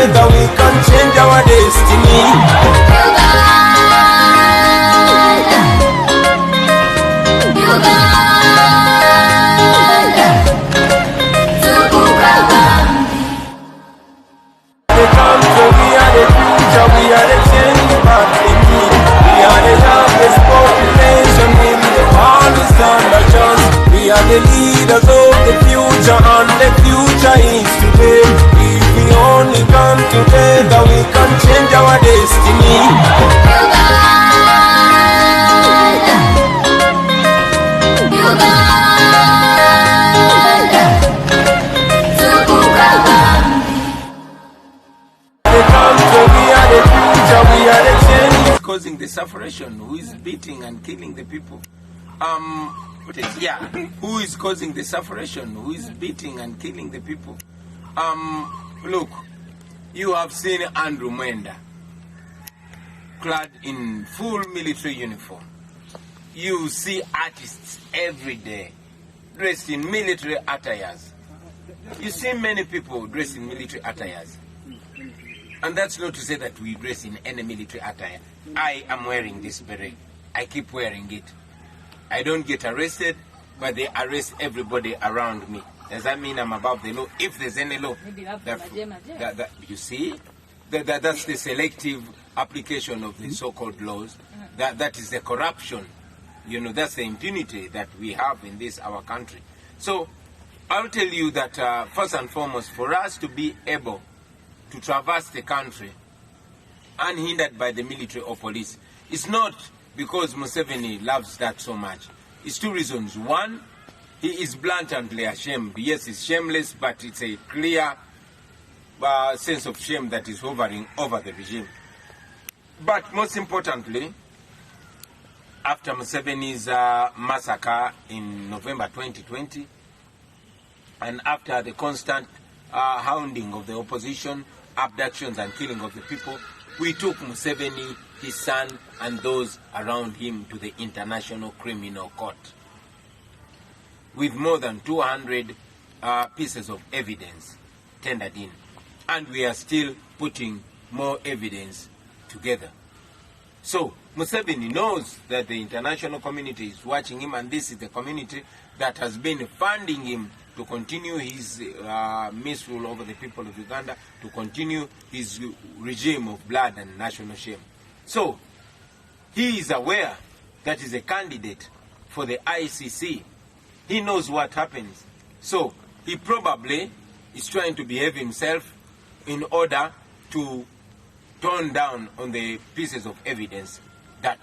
together we can change our destiny. The country, we are the future, we are the change that we need. We are the youngest population, we will always stand a chance. We are the leaders of the future, and the future is today. If we only come together, we can change our destiny. Causing the separation, who is beating and killing the people? Who is causing the separation? Who is beating and killing the people? Look, you have seen Andrew Mwenda clad in full military uniform. You see artists every day dressed in military attires. You see many people dressed in military attires. And that's not to say that we dress in any military attire. I am wearing this beret. I keep wearing it. I don't get arrested, but they arrest everybody around me. Does that mean I'm above the law? If there's any law, you see, that's the selective application of the so-called laws. That is the corruption. You know, that's the impunity that we have in this, our country. So I'll tell you that first and foremost, for us to be able to traverse the country unhindered by the military or police, it's not because Museveni loves that so much. It's two reasons. One, he is blatantly ashamed. Yes, he's shameless, but it's a clear sense of shame that is hovering over the regime. But most importantly, after Museveni's massacre in November 2020, and after the constant hounding of the opposition, abductions and killing of the people, we took Museveni, his son, and those around him to the International Criminal Court with more than 200 pieces of evidence tendered in. And we are still putting more evidence together. So Museveni knows that the international community is watching him, and this is the community that has been funding him to continue his misrule over the people of Uganda, to continue his regime of blood and national shame. So he is aware that he is a candidate for the ICC. He knows what happens. So he probably is trying to behave himself in order to tone down on the pieces of evidence that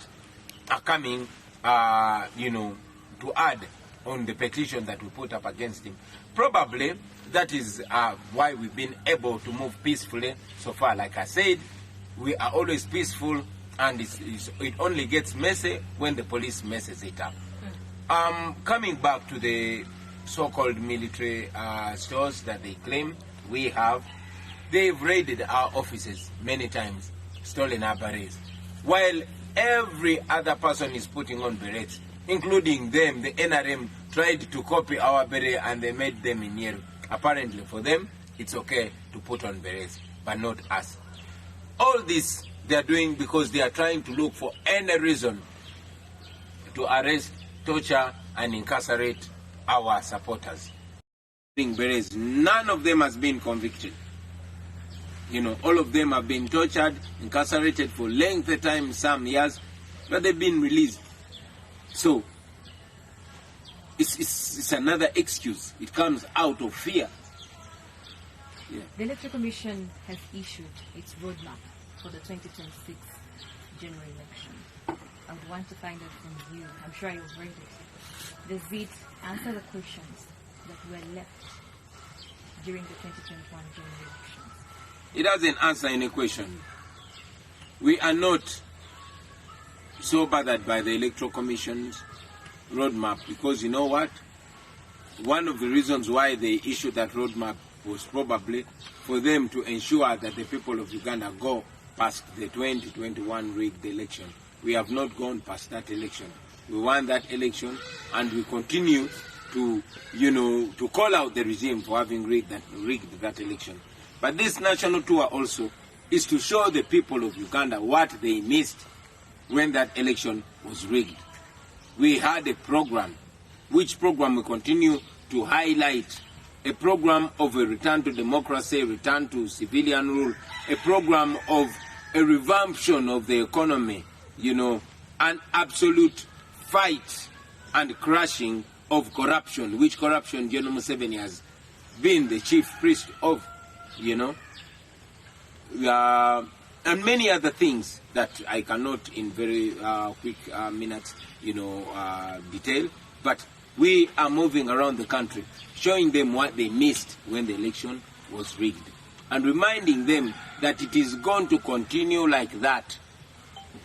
are coming, to add on the petition that we put up against him. Probably that is why we've been able to move peacefully so far. Like I said, we are always peaceful, and it only gets messy when the police messes it up. Coming back to the so-called military stores that they claim we have, they've raided our offices many times, stolen our berets, while every other person is putting on berets, including them. The NRM tried to copy our beret and they made them in yellow. Apparently for them, it's okay to put on berets, but not us. All this they are doing because they are trying to look for any reason to arrest, torture, and incarcerate our supporters. Berets, none of them has been convicted. You know, all of them have been tortured, incarcerated for lengthy time, some years, but they've been released. So it's another excuse. It comes out of fear. Yeah. The Electoral Commission has issued its roadmap for the 2026 general election. I would want to find out from you. I'm sure you've read it. Does it answer the questions that were left during the 2021 general elections? It doesn't answer any question. We are not so bothered by the Electoral Commission's roadmap, because you know what? One of the reasons why they issued that roadmap was probably for them to ensure that the people of Uganda go past the 2021 rigged election. We have not gone past that election. We won that election, and we continue to, to call out the regime for having rigged that election. But this national tour also is to show the people of Uganda what they missed when that election was rigged. We had a program, which program we continue to highlight, a program of a return to democracy, return to civilian rule, a program of a revamption of the economy, you know, an absolute fight and crushing of corruption, which corruption General Museveni has been the chief priest of, you know, and many other things that I cannot in very quick minutes, you know, detail. But we are moving around the country, showing them what they missed when the election was rigged, and reminding them that it is going to continue like that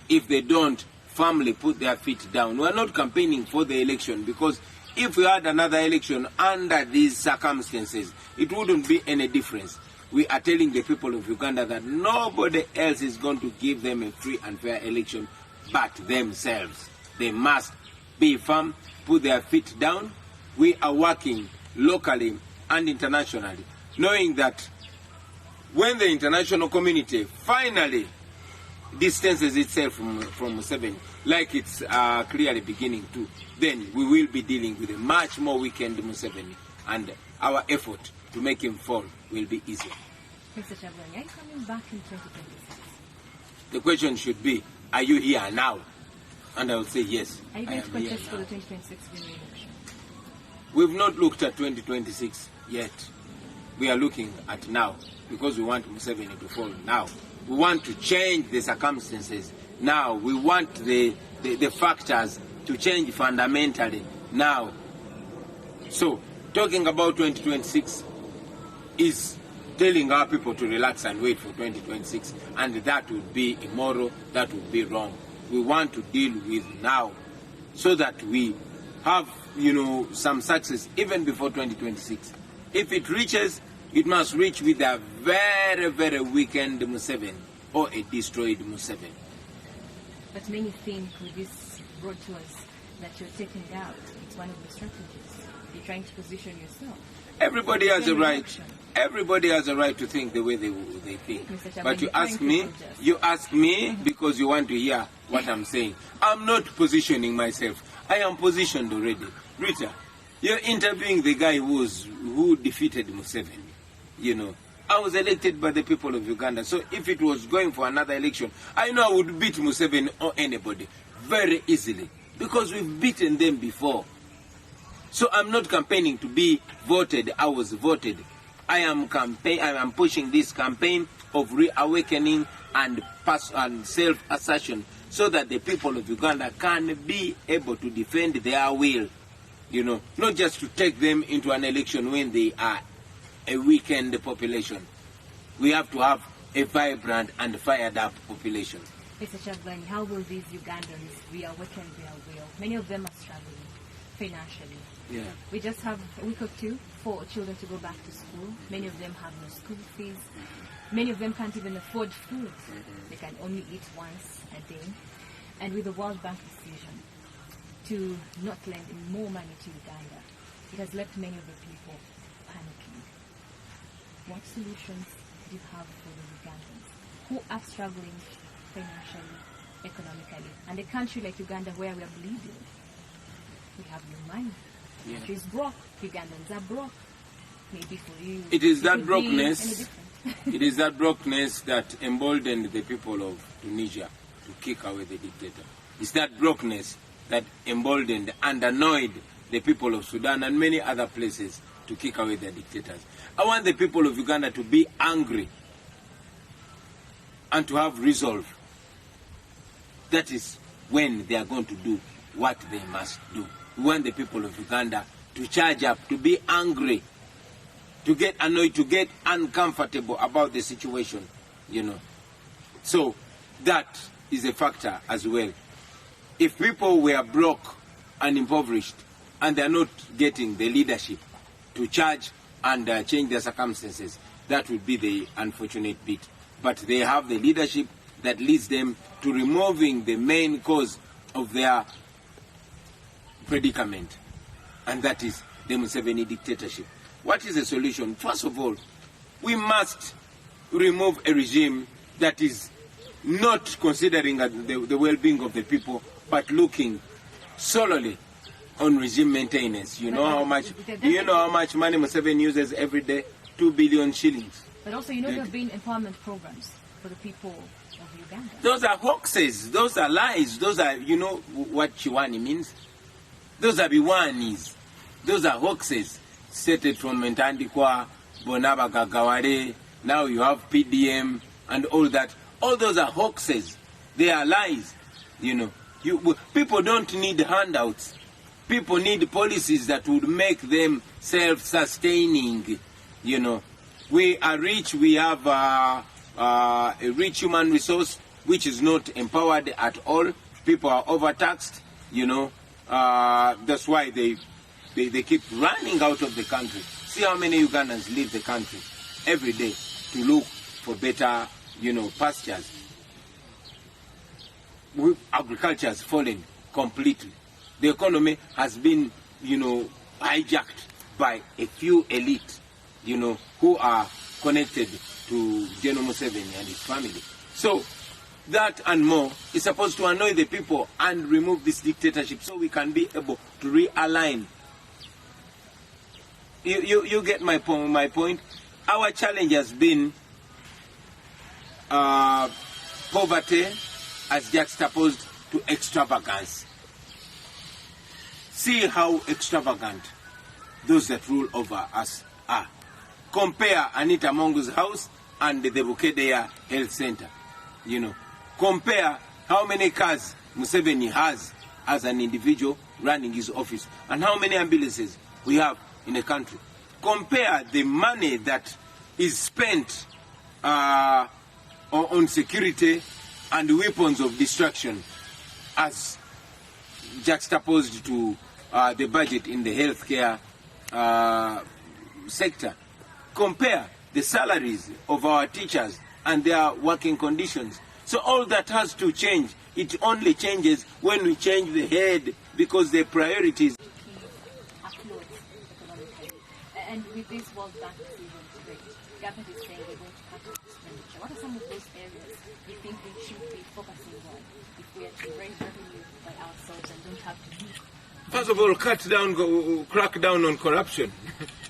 if they don't firmly put their feet down. We are not campaigning for the election, because if we had another election under these circumstances, it wouldn't be any difference. We are telling the people of Uganda that nobody else is going to give them a free and fair election but themselves. They must be firm, put their feet down. We are working locally and internationally, knowing that when the international community finally distances itself from Museveni, like it's clearly beginning to, then we will be dealing with a much more weakened Museveni, and our effort to make him fall will be easier. Mr. Chairman, are you coming back in 2026? The question should be, are you here now? And I will say yes. Are you going to contest for the 2026 general election? We've not looked at 2026 yet. We are looking at now, because we want Museveni to fall now. We want to change the circumstances now. We want the factors to change fundamentally now. So, talking about 2026 is telling our people to relax and wait for 2026, and that would be immoral, that would be wrong. We want to deal with now, so that we have, you know, some success even before 2026. If it reaches, it must reach with a very, very weakened Museveni or a destroyed Museveni. But many think with this broad tours that you're taking out, it's one of the strategies. You're trying to position yourself. Everybody has a right. Everybody has a right to think the way they think. But you ask me because you want to hear what I'm saying. I'm not positioning myself. I am positioned already. Ritah, you're interviewing the guy who defeated Museveni. You know, I was elected by the people of Uganda. So if it was going for another election, I know I would beat Museveni or anybody very easily, because we've beaten them before. So I'm not campaigning to be voted. I was voted. I am pushing this campaign of reawakening and self-assertion, so that the people of Uganda can be able to defend their will. You know, not just to take them into an election when they are a weakened population. We have to have a vibrant and fired up population. Mr. Chairman, how will these Ugandans reawaken their will? Many of them are struggling financially. Yeah. We just have a week or two for children to go back to school. Many of them have no school fees. Many of them can't even afford food. They can only eat once a day. And with the World Bank decision to not lend more money to Uganda, it has left many of the people panicking. What solutions do you have for the Ugandans who are struggling financially, economically, and a country like Uganda where we are bleeding? We have no money. The country is broke. Ugandans are broke. Maybe for you, it is that brokenness. It is that brokenness that emboldened the people of Tunisia to kick away the dictator. It's that brokenness that emboldened and annoyed the people of Sudan and many other places to kick away their dictators. I want the people of Uganda to be angry and to have resolve. That is when they are going to do what they must do. We want the people of Uganda to charge up, to be angry, to get annoyed, to get uncomfortable about the situation, you know. So that is a factor as well. If people were broke and impoverished and they are not getting the leadership to charge and change their circumstances, that would be the unfortunate bit. But they have the leadership that leads them to removing the main cause of their predicament, and that is the Museveni dictatorship. What is the solution? First of all, we must remove a regime that is not considering the well-being of the people, but looking solely on regime maintenance. You know how much? Do you know how much money Museveni uses every day? 2 billion shillings. But also, you know, there have been empowerment programs for the people of Uganda. Those are hoaxes. Those are lies. Those are, you know what Chiwani means? Those are Biwanis. Those are hoaxes. Stated from Mentandikwa, Bonaba Gagaware. Now you have PDM and all that. All those are hoaxes. They are lies. You know, people don't need handouts. People need policies that would make them self-sustaining. You know, we are rich. We have a rich human resource which is not empowered at all. People are overtaxed. You know, that's why they keep running out of the country. See how many Ugandans leave the country every day to look for better, you know, pastures. Agriculture has fallen completely. The economy has been, you know, hijacked by a few elite, you know, who are connected to General Museveni and his family. So that and more is supposed to annoy the people and remove this dictatorship so we can be able to realign. You get my point? Our challenge has been poverty as juxtaposed to extravagance. See how extravagant those that rule over us are. Compare Anita Mongo's house and the Bukedea Health Center. You know, compare how many cars Museveni has as an individual running his office and how many ambulances we have in the country. Compare the money that is spent on security and weapons of destruction as juxtaposed to the budget in the healthcare sector. Compare the salaries of our teachers and their working conditions. So all that has to change. It only changes when we change the head, because the priorities. And with this World Bank decision today, the government is saying they're going to cut expenditure. What are some of those areas you think we should be focusing on if we are to raise revenue by ourselves and don't have to use? First of all, crack down on corruption.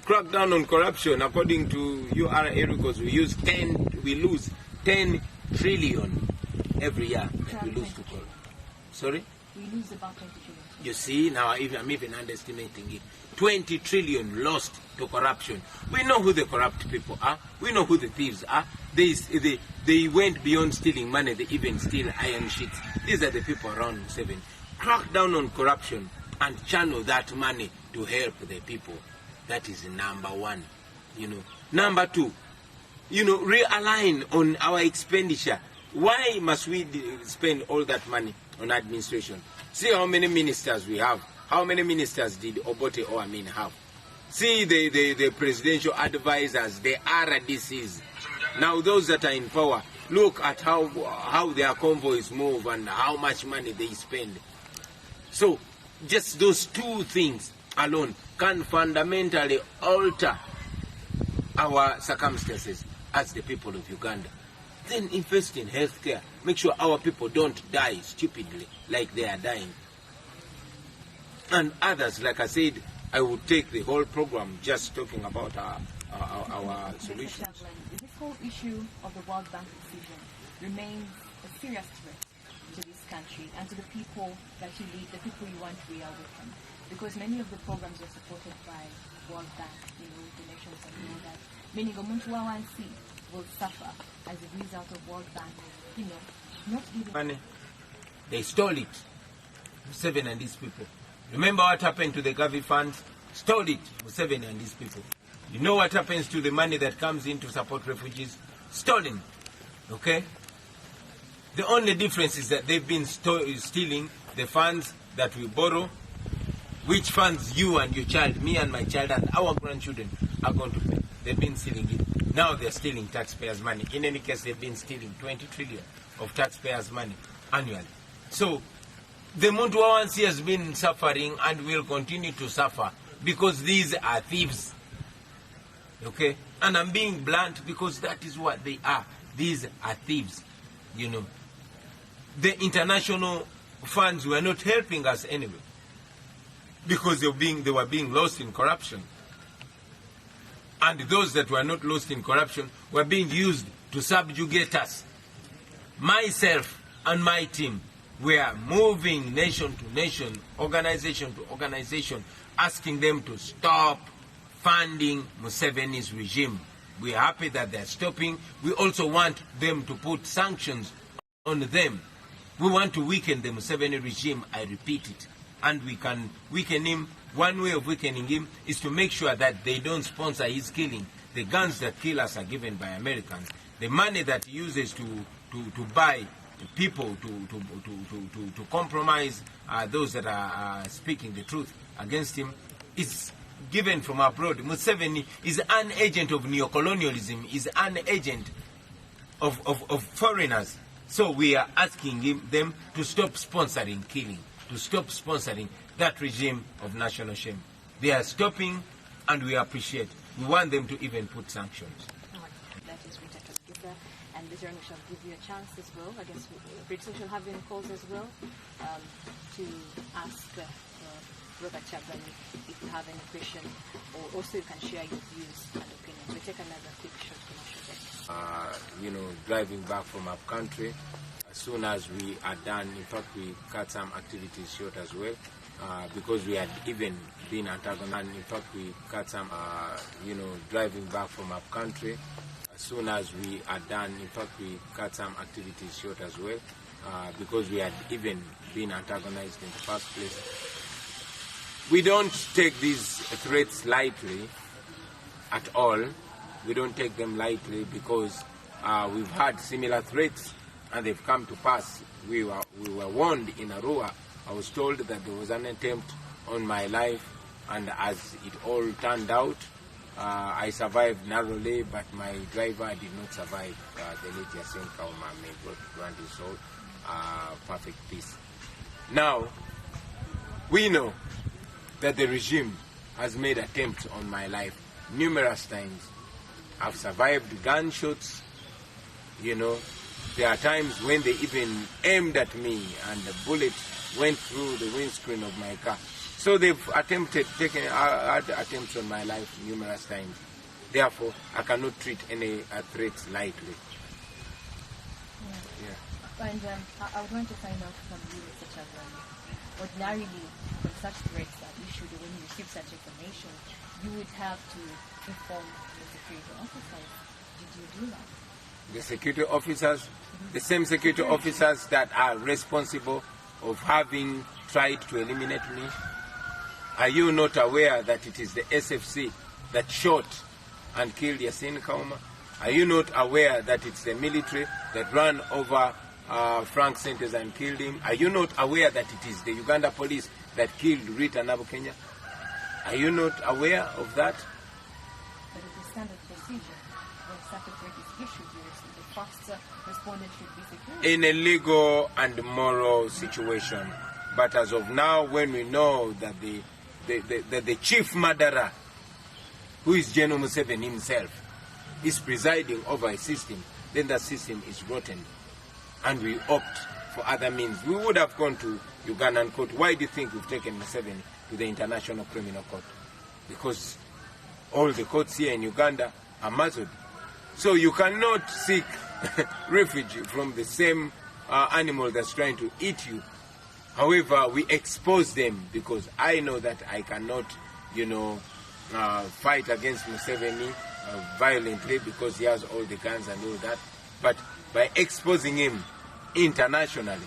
Crack down on corruption. According to URA records, we lose 10 trillion every year that we lose to corruption. Sorry? We lose about 20 trillion. You see, now I'm even underestimating it. 20 trillion lost to corruption. We know who the corrupt people are. We know who the thieves are. They went beyond stealing money. They even steal iron sheets. These are the people around Museveni. Crack down on corruption and channel that money to help the people. That is number one. You know. Number two, you know, realign on our expenditure. Why must we spend all that money on administration? See how many ministers we have. How many ministers did Obote or Amin have? See the presidential advisors, the RDCs. Now those that are in power, look at how their convoys move and how much money they spend. So just those two things alone can fundamentally alter our circumstances as the people of Uganda. Then invest in healthcare. Make sure our people don't die stupidly like they are dying. And others, like I said, I would take the whole program just talking about our solutions. This whole issue of the World Bank decision remains a serious threat to this country and to the people that you lead, the people you want to be with them. Because many of the programs are supported by World Bank, you know, donations and all that. Meaning Omuntu Wawansi will suffer as a result of World Bank, you know, not giving money. They stole it. Museveni and these people. Remember what happened to the Gavi funds? Stole it, Museveni and these people. You know what happens to the money that comes in to support refugees? Stolen. Okay? The only difference is that they've been stealing the funds that we borrow, which funds you and your child, me and my child and our grandchildren are going to pay. They've been stealing it. Now they're stealing taxpayers' money. In any case, they've been stealing 20 trillion of taxpayers' money annually. So the Muntu Wawansi has been suffering and will continue to suffer because these are thieves. Okay? And I'm being blunt because that is what they are. These are thieves, you know. The international funds were not helping us anyway because they were being lost in corruption. And those that were not lost in corruption were being used to subjugate us. Myself and my team were moving nation to nation, organization to organization, asking them to stop funding Museveni's regime. We are happy that they're stopping. We also want them to put sanctions on them. We want to weaken the Museveni regime, I repeat it. And we can weaken him. One way of weakening him is to make sure that they don't sponsor his killing. The guns that kill us are given by Americans. The money that he uses to buy people, to compromise those that are speaking the truth against him is given from abroad. Museveni is an agent of neocolonialism, is an agent of foreigners. So we are asking them to stop sponsoring killing, to stop sponsoring that regime of national shame. They are stopping, and we appreciate. We want them to even put sanctions. That is Ritah Kemigisha, and later on we shall give you a chance as well. I guess we shall have you in calls as well to ask Robert Chabani if you have any question, or also you can share your views and opinions. We'll take another quick short commercial break. You know, driving back from our country, as soon as we are done, in fact, we cut some activities short as well, because we had even been antagonized. In fact, we cut some, you know, driving back from our country, as soon as we are done, in fact, we cut some activities short as well, because we had even been antagonized in the first place. We don't take these threats lightly at all. We don't take them lightly because we've had similar threats and they've come to pass. We were warned in Arua. I was told that there was an attempt on my life, and as it all turned out, I survived narrowly, but my driver did not survive. The late Yasin Kauma, may God grant his soul perfect peace. Now, we know that the regime has made attempts on my life numerous times. I've survived gunshots, you know. There are times when they even aimed at me and the bullet went through the windscreen of my car. So they've taken attempts on my life numerous times. Therefore, I cannot treat any threats lightly. Yeah. And I would want to find out from you, such as ordinarily, for such threats that issued, when you receive such information, you would have to inform the security officers. Did you do that? The security officers, the same security officers that are responsible of having tried to eliminate me? Are you not aware that it is the SFC that shot and killed Yasin Kauma? Are you not aware that it's the military that ran over Frank Sentes and killed him? Are you not aware that it is the Uganda police that killed Ritah Kemigisha? Are you not aware of that? But it's a standard procedure. When such a threat is issued, the first respondent should be security. In a legal and moral situation. But as of now, when we know that the chief murderer, who is General Museveni himself, is presiding over a system, then that system is rotten. And we opt for other means. We would have gone to Ugandan court. Why do you think we've taken Museveni to the International Criminal Court? Because all the courts here in Uganda are muzzled. So you cannot seek refuge from the same animal that's trying to eat you. However, we expose them because I know that I cannot, fight against Museveni violently because he has all the guns and all that. But by exposing him internationally,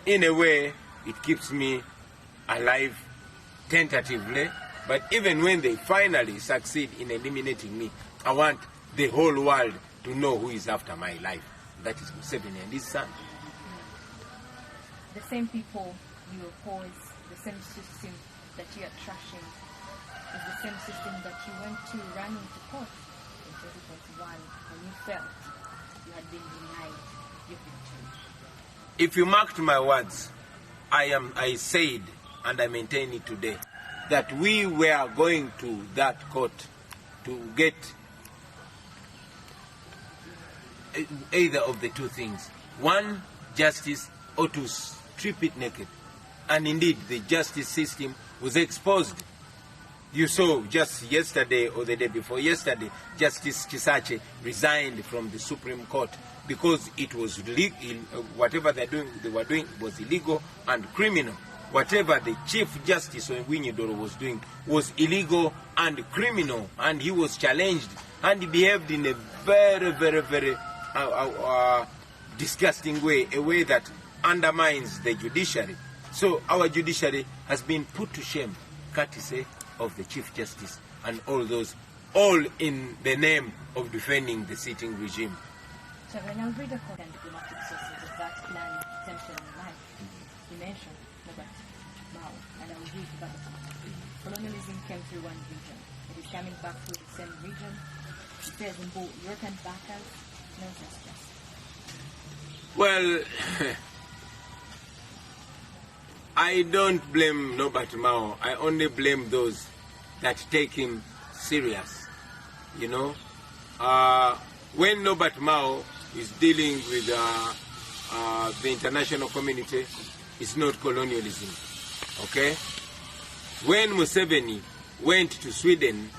in a way, it keeps me alive tentatively. But even when they finally succeed in eliminating me, I want the whole world to know who is after my life. That is Museveni and his son. The same people you oppose, the same system that you are trashing, is the same system that you went to running to court in 2021 when you felt you had been denied your victory. If you marked my words, I said, and I maintain it today, that we were going to that court to get either of the two things. One, justice, or to strip it naked. And indeed, the justice system was exposed. You saw just yesterday or the day before yesterday, Justice Chisache resigned from the Supreme Court because it was whatever they were doing was illegal and criminal. Whatever the Chief Justice Winyidoro was doing was illegal and criminal, and he was challenged, and he behaved in a very, very, very disgusting way, a way that undermines the judiciary. So our judiciary has been put to shame, courtesy of the Chief Justice and all those, all in the name of defending the sitting regime. So when I read the and diplomatic sources of that plan exemption in life, you mentioned Robert Mao, and I will read about it. Colonialism came through one region. It is coming back through the same region. It says in both European backers, no justice. Well, I don't blame Robert Mao. I only blame those that take him serious. You know, when Robert Mao is dealing with the international community, it's not colonialism. Okay? When Museveni went to Sweden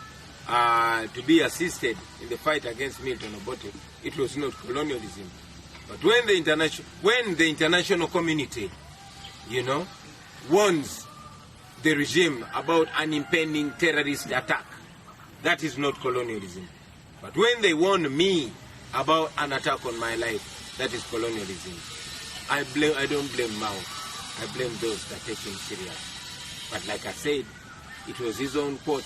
to be assisted in the fight against Milton Obote, it was not colonialism. But when the international community, you know, warns the regime about an impending terrorist attack, that is not colonialism. But when they warn me about an attack on my life, that is colonialism. I don't blame Mao. I blame those that take him serious. But like I said, it was his own quote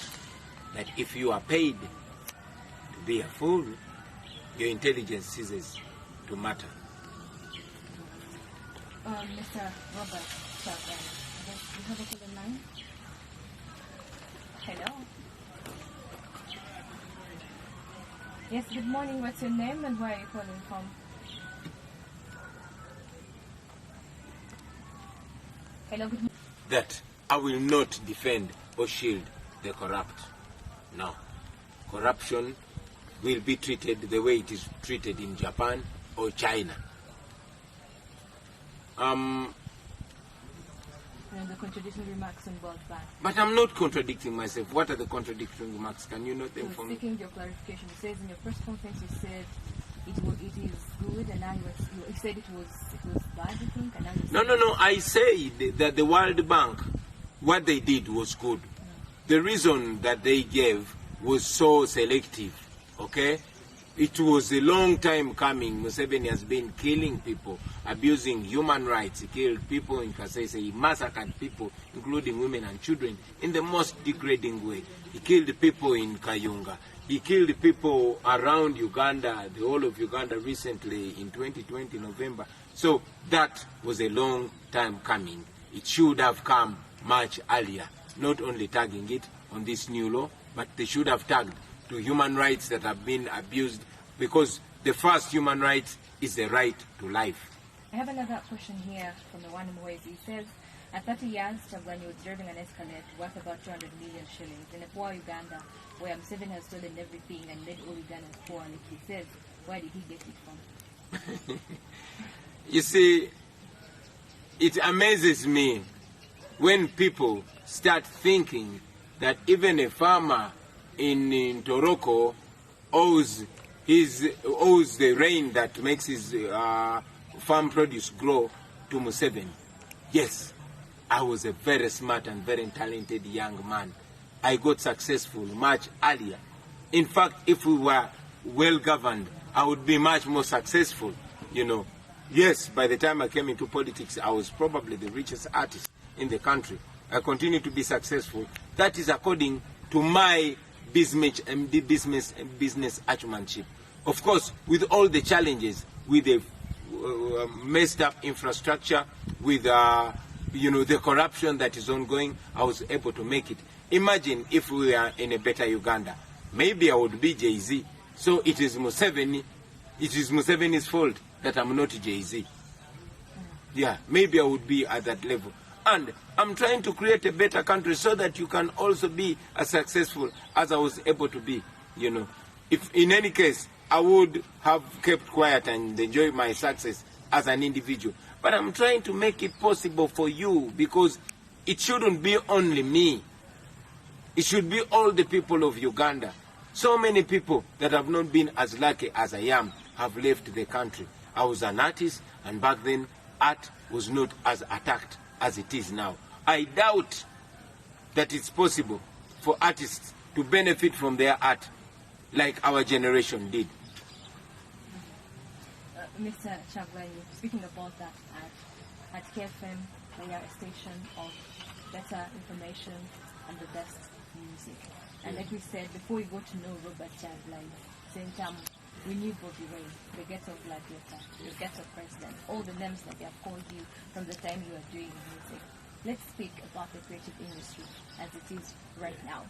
that if you are paid to be a fool, your intelligence ceases to matter. Mr. Robert, you have a call line? Hello. Yes, good morning. What's your name and where are you calling from? Hello, good morning. That I will not defend or shield the corrupt. No. Corruption will be treated the way it is treated in Japan or China. And the contradictory remarks involved that. But I'm not contradicting myself. What are the contradictory remarks? Can you note them for me? Seeking your clarification. It says in your first conference you said it is good, and now you said it was bad, you think, and now you No. I say that the World Bank, what they did was good. The reason that they gave was so selective. Okay? It was a long time coming. Museveni has been killing people, abusing human rights. He killed people in Kasese. He massacred people, including women and children, in the most degrading way. He killed people in Kayunga. He killed people around Uganda, the whole of Uganda recently in 2020, November. So that was a long time coming. It should have come much earlier, not only tagging it on this new law, but they should have tagged to human rights that have been abused, because the first human right is the right to life. I have another question here from the one in Mwezi. He says, at 30 years, when you're driving an Escalade worth about 200 million shillings in a poor Uganda, where Museveni has stolen everything and made all Ugandans poor, and he says, where did he get it from? You see, it amazes me when people start thinking that even a farmer in Toroko owes the rain that makes his farm produce grow to Museveni. Yes, I was a very smart and very talented young man. I got successful much earlier. In fact, if we were well governed, I would be much more successful, you know. Yes, by the time I came into politics, I was probably the richest artist in the country. I continue to be successful. That is according to my business acumenship. Of course, with all the challenges, with the messed up infrastructure, with the corruption that is ongoing, I was able to make it. Imagine if we were in a better Uganda. Maybe I would be Jay-Z. So it is Museveni's fault that I'm not Jay-Z. Yeah, maybe I would be at that level. And I'm trying to create a better country so that you can also be as successful as I was able to be, you know. If in any case, I would have kept quiet and enjoyed my success as an individual. But I'm trying to make it possible for you, because it shouldn't be only me. It should be all the people of Uganda. So many people that have not been as lucky as I am have left the country. I was an artist, and back then art was not as attacked as it is now. I doubt that it's possible for artists to benefit from their art like our generation did. Mr. Chavlayi, speaking about that, at KFM, we are a station of better information and the best music. And like we said, before we go to know Robert Chavlayi, same time, we knew Bobi Wine, the ghetto gladiator, the ghetto president, all the names that they have called you from the time you are doing music. Let's speak about the creative industry as it is right now.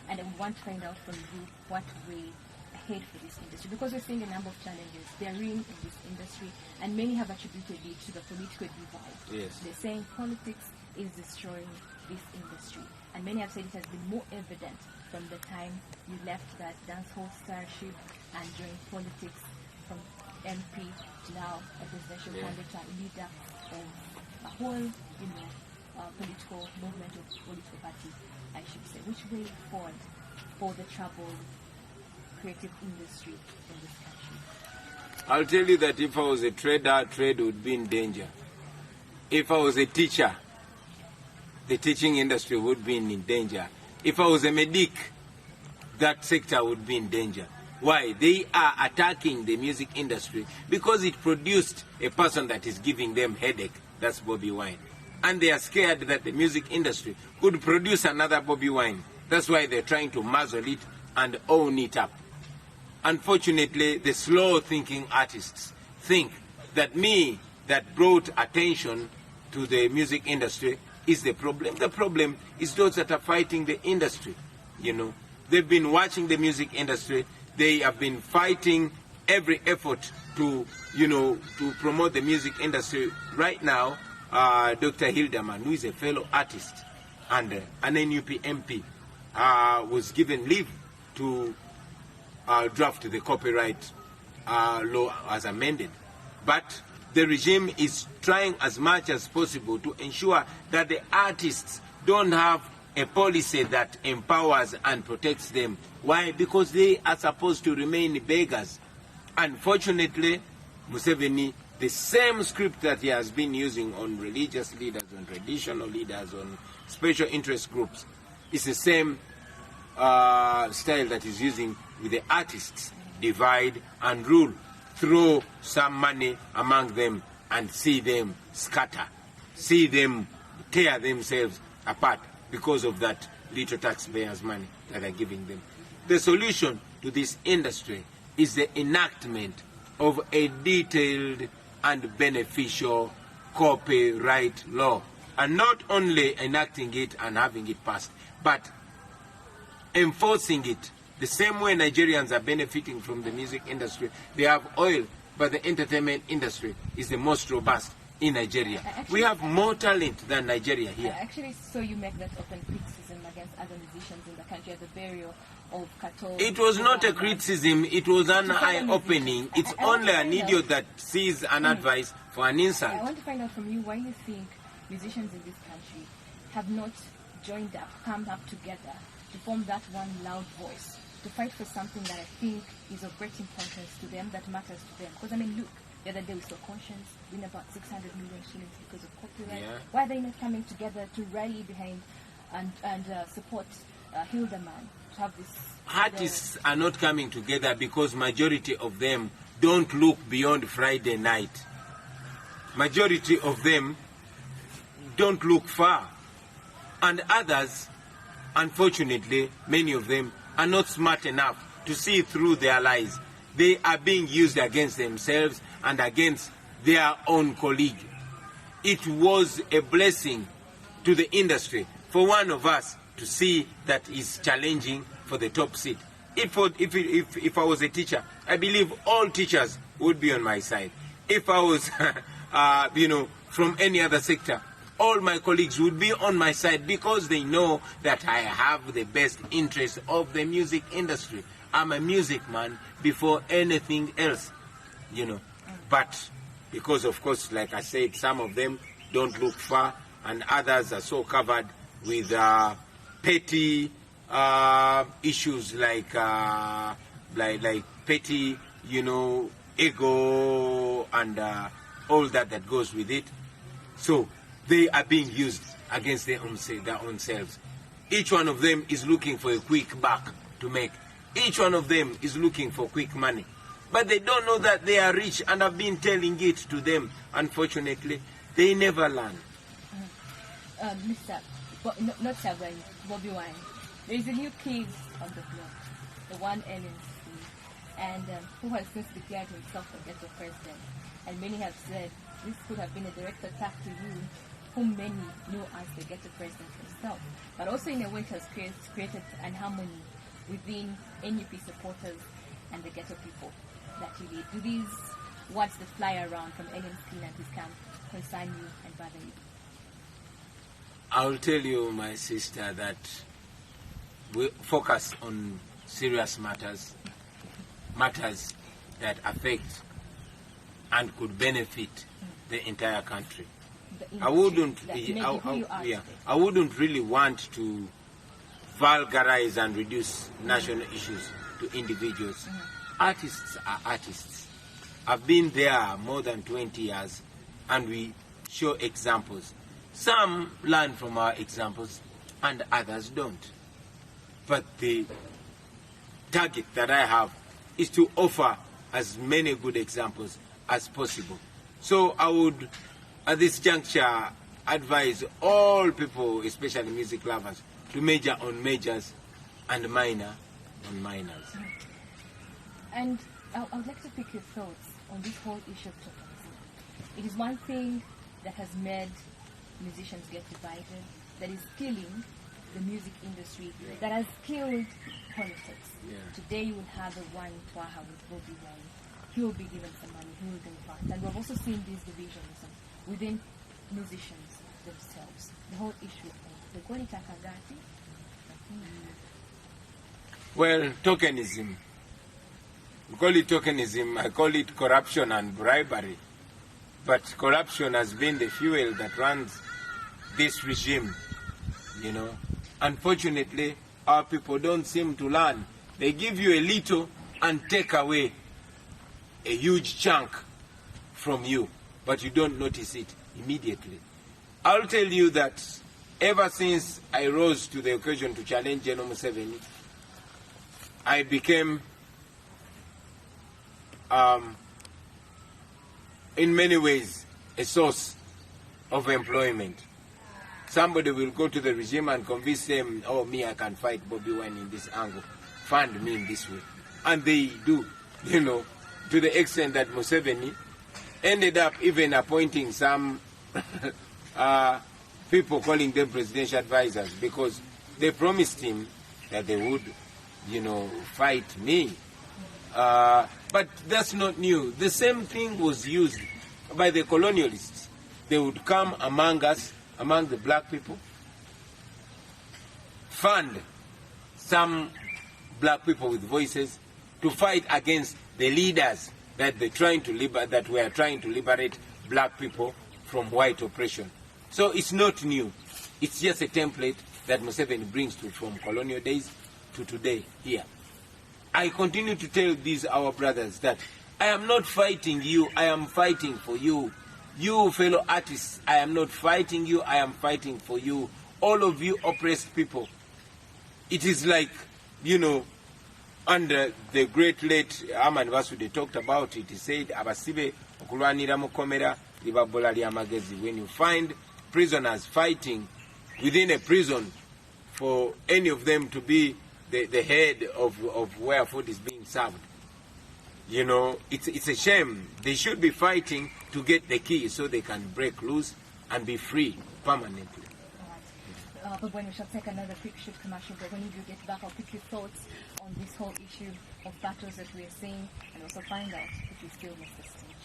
And I want to find out from you what way ahead for this industry, because we're seeing a number of challenges varying in this industry, and many have attributed it to the political divide. Yes. They're saying politics is destroying this industry, and many have said it has been more evident from the time you left that dancehall starship and joined politics from MP to now a presidential candidate, leader of a whole, political movement of political party, I should say. Which way forward for the troubled creative industry in this country? I'll tell you that if I was a trader, trade would be in danger. If I was a teacher, the teaching industry would be in danger. If I was a medic, that sector would be in danger. Why? They are attacking the music industry because it produced a person that is giving them headache. That's Bobi Wine. And they are scared that the music industry could produce another Bobi Wine. That's why they're trying to muzzle it and own it up. Unfortunately, the slow-thinking artists think that me that brought attention to the music industry is the problem. The problem is those that are fighting the industry. They've been watching the music industry. They have been fighting every effort to promote the music industry. Right now, Dr. Hildeman, who is a fellow artist and an NUP MP, was given leave to draft the copyright law as amended. But the regime is trying as much as possible to ensure that the artists don't have a policy that empowers and protects them. Why? Because they are supposed to remain beggars. Unfortunately, Museveni, the same script that he has been using on religious leaders, on traditional leaders, on special interest groups, is the same style that he's using with the artists. Divide and rule. Throw some money among them and see them scatter. See them tear themselves apart because of that little taxpayers' money that they're giving them. The solution to this industry is the enactment of a detailed and beneficial copyright law. And not only enacting it and having it passed, but enforcing it. The same way Nigerians are benefiting from the music industry. They have oil, but the entertainment industry is the most robust in Nigeria. We have more talent than Nigeria here. I actually saw you make that open criticism against other musicians in the country at the burial of Kato. It was not a criticism, it was an eye-opening. It's only an idiot that sees an advice for an insult. I want to find out from you why you think musicians in this country have not joined up, come up together to form that one loud voice, to fight for something that I think is of great importance to them, that matters to them. Because, look, the other day we saw Conscience win about 600 million shillings because of copyright. Yeah. Why are they not coming together to rally behind and support Hildeman to have this? Artists are not coming together because majority of them don't look beyond Friday night. Majority of them don't look far. And others, unfortunately, many of them are not smart enough to see through their lies. They are being used against themselves and against their own colleague. It was a blessing to the industry for one of us to see that is challenging for the top seat. If I was a teacher, I believe all teachers would be on my side. If I was, from any other sector, all my colleagues would be on my side because they know that I have the best interest of the music industry. I'm a music man before anything else, you know. But because, of course, like I said, some of them don't look far, and others are so covered with petty issues like petty, you know, ego and all that goes with it. So they are being used against their own selves. Each one of them is looking for a quick buck to make. Each one of them is looking for quick money. But they don't know that they are rich, and I've been telling it to them. Unfortunately, they never learn. Not Saban, Bobi Wine. There is a new case on the block, the one NNC, and who has since declared himself the ghetto president. And many have said this could have been a direct attack to you, whom many knew as the ghetto president himself. But also in a way it has created an harmony within NUP supporters and the ghetto people that you lead. Do these words that fly around from NNC and his camp concern you and bother you? I'll tell you, my sister, that we focus on serious matters that affect and could benefit the entire country. I wouldn't really want to vulgarize and reduce national issues to individuals. Artists are artists. I've been there more than 20 years, and we show examples. Some learn from our examples and others don't. But the target that I have is to offer as many good examples as possible. So I would, at this juncture, advise all people, especially music lovers, to major on majors and minor on minors. And I would like to pick your thoughts on this whole issue of tokenism. It is one thing that has made musicians get divided, that is killing the music industry, that has killed politics. Today you will have a one Twaha with Bobi Wine. He will be given some money, he will be funds. And we've also seen these divisions within musicians themselves. The whole issue of the Ritah Kemigisha. Well, tokenism. We call it tokenism, I call it corruption and bribery. But corruption has been the fuel that runs this regime, you know. Unfortunately, our people don't seem to learn. They give you a little and take away a huge chunk from you, but you don't notice it immediately. I'll tell you that ever since I rose to the occasion to challenge General Museveni, I became, in many ways, a source of employment. Somebody will go to the regime and convince them, oh, me, I can fight Bobi Wine in this angle. Fund me in this way. And they do, you know, to the extent that Museveni ended up even appointing some people, calling them presidential advisors, because they promised him that they would, you know, fight me. But that's not new. The same thing was used by the colonialists. They would come among us, among the black people, fund some black people with voices to fight against the leaders that were trying to liberate black people from white oppression. So it's not new. It's just a template that Museveni brings from colonial days to today here. I continue to tell these our brothers that I am not fighting you, I am fighting for you. You fellow artists, I am not fighting you, I am fighting for you. All of you oppressed people. It is like, you know, under the great late Aman Vasu, they talked about it. He said, Abasibe okulwanira mukomera libabola lya magezi. When you find prisoners fighting within a prison for any of them to be the head of where food is being served, you know, it's a shame. They should be fighting to get the key so they can break loose and be free permanently. But when we shall take another quick shoot commercial, but when you do get back, I'll pick your thoughts on this whole issue of battles that we are seeing, and also find out if you still miss the stage.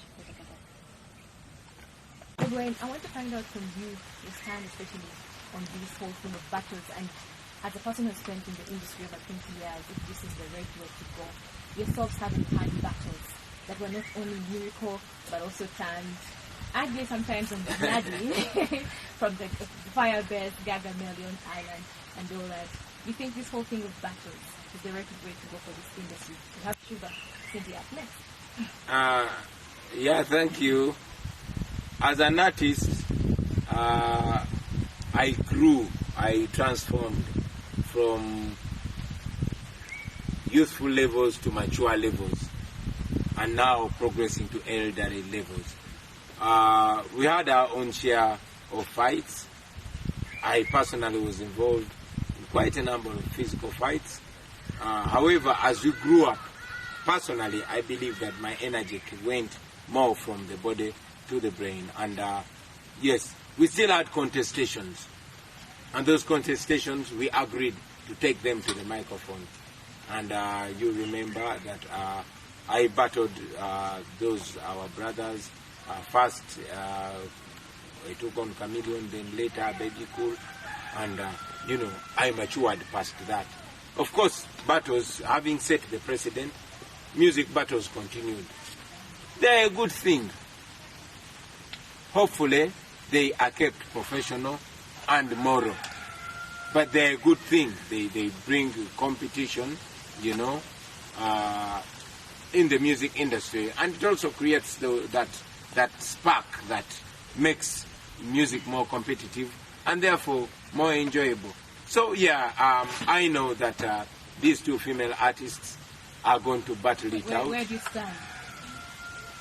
But Wayne, I want to find out from you, your stand especially on this whole thing of battles, and as a person who's spent in the industry over 20 years, if this is the right way to go, yourselves having had battles that were not only lyrical, but also turned ugly sometimes on the bloody, from the Firebears, Gaga Million Island, and all that. You think this whole thing of battles is the right way to go for this industry? We have Sugar Cindy up next. Yeah, thank you. As an artist, I grew, I transformed from youthful levels to mature levels, and now progressing to elderly levels. We had our own share of fights. I personally was involved in quite a number of physical fights. However, as we grew up, personally, I believe that my energy went more from the body to the brain. And yes, we still had contestations. And those contestations, we agreed to take them to the microphone. And you remember that I battled our brothers. First, I took on Chameleon, then later Baby Cool. And, I matured past that. Of course, battles, having set the precedent, music battles continued. They're a good thing. Hopefully, they are kept professional and moral. But they're a good thing. They bring competition, in the music industry. And it also creates that spark that makes music more competitive and therefore more enjoyable. So, I know that these two female artists are going to battle it out. Where do you stand?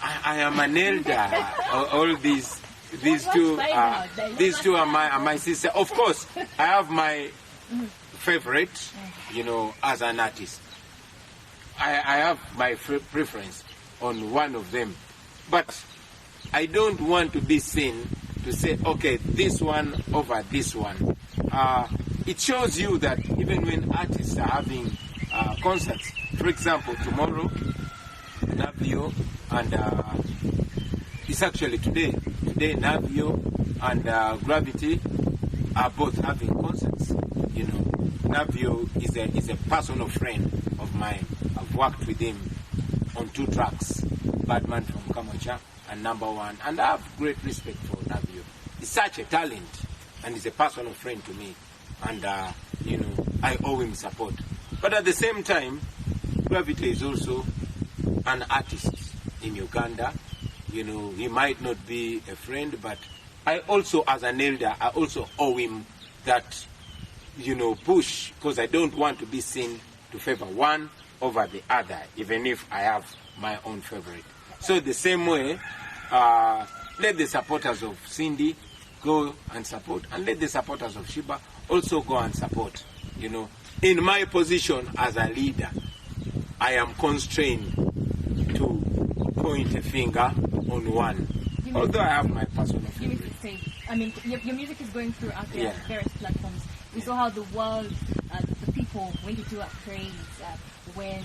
I am an elder. All these two are my sister. Of course, I have my favorite, as an artist. I have my preference on one of them. But I don't want to be seen to say, okay, this one over this one. It shows you that even when artists are having concerts, for example, tomorrow, Navio and it's actually today Navio and Gravity are both having concerts. Navio is a personal friend of mine. I've worked with him on 2 tracks, Badman from Kamocha and Number One, and I have great respect for Navio. He's such a talent, and he's a personal friend to me, and I owe him support. But at the same time, Gravity is also an artist in Uganda. He might not be a friend, but I also, as an elder, I also owe him that, push, because I don't want to be seen to favor one over the other, even if I have my own favorite. So the same way, let the supporters of Cindy go and support, and let the supporters of Shiba also go and support. In my position as a leader, I am constrained to point a finger on one, although I have my personal favorite. I mean, your music is going through out there various platforms. We saw how the world, the people went into a craze when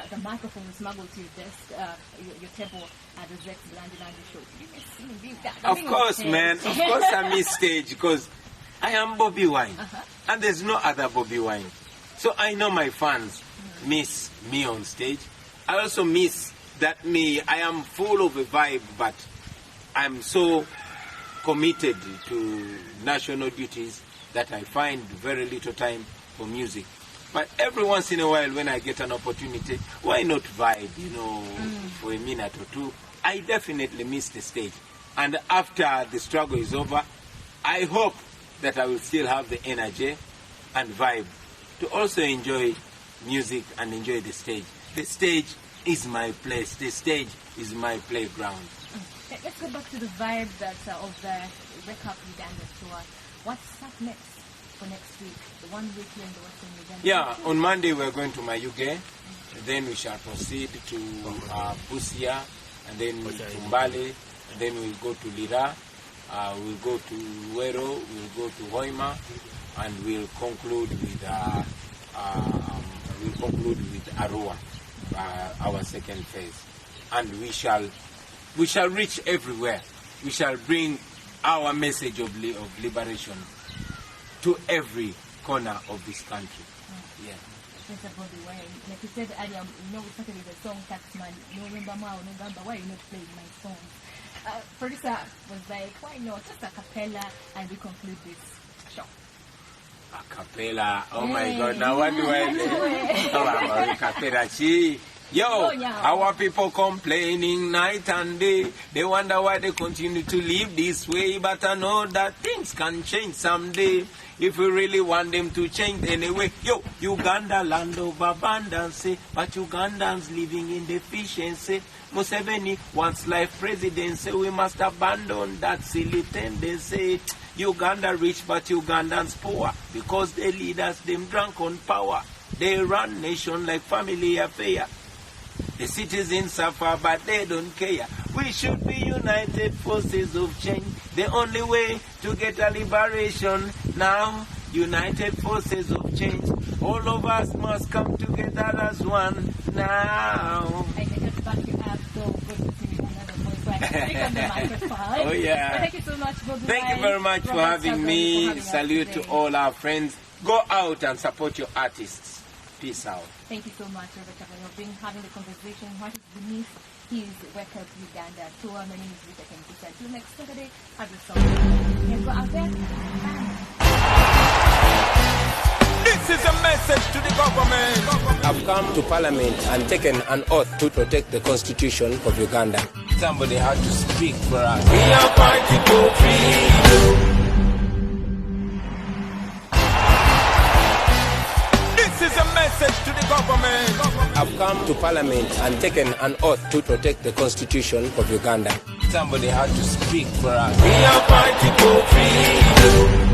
the microphone was smuggled to your table at the Zex Landy show. Did you miss seeing that? Of course, man. Of course I miss stage because I am Bobi Wine. And there's no other Bobi Wine. So I know my fans miss me on stage. I also miss that I am full of a vibe, but I'm so committed to national duties that I find very little time for music. But every once in a while when I get an opportunity, why not vibe, for a minute or two? I definitely miss the stage. And after the struggle is over, I hope that I will still have the energy and vibe to also enjoy music and enjoy the stage. The stage is my place. The stage is my playground. Let's go back to the vibe of the Wake Up Uganda tour. What's up next for next week? The 1 week here in the Western Uganda? Yeah, on Monday we're going to Mayuge. Then we shall proceed to Busia, and then to Mbale, and then we'll go to Lira, we'll go to Wero, we'll go to Hoima, and we'll conclude with Arua, our second phase. And we shall reach everywhere. We shall bring our message of liberation to every corner of this country. Yeah. Mr. Bobi Wine, like you said earlier, we started with the song Taxman, remember Mao, Nogamba, why you not playing my songs? Producer was like, why not? Just a cappella, and we conclude this show. A cappella, oh my God, now what do I do? Oh, a cappella, Yo, our people complaining night and day. They wonder why they continue to live this way. But I know that things can change someday. If we really want them to change anyway. Yo, Uganda, land of abundance. But Ugandans living in deficiency. Museveni wants life presidency. We must abandon that silly tendency. Uganda rich but Ugandans poor. Because the leaders, them drunk on power. They run nation like family affair. The citizens suffer, but they don't care. We should be united forces of change. The only way to get a liberation now. United forces of change. All of us must come together as one now. I can just back you up, so good to see you another voice. Right? Speak on the microphone. Oh, yeah. But thank you so much, Bobi Wine. Thank you very much for having me. Salute to all our friends. Go out and support your artists. Peace out. Thank you so much, Rebecca, for having the conversation. What is beneath his Wake Up Uganda tour. My name is Ritah Kemigisha. Until next Saturday, have yourself and go out there. This is a message to the government. I've come to Parliament and taken an oath to protect the Constitution of Uganda. Somebody had to speak for us. We are fighting for freedom. This is a message to the government. I've come to Parliament and taken an oath to protect the Constitution of Uganda. Somebody had to speak for us. We are fighting for freedom.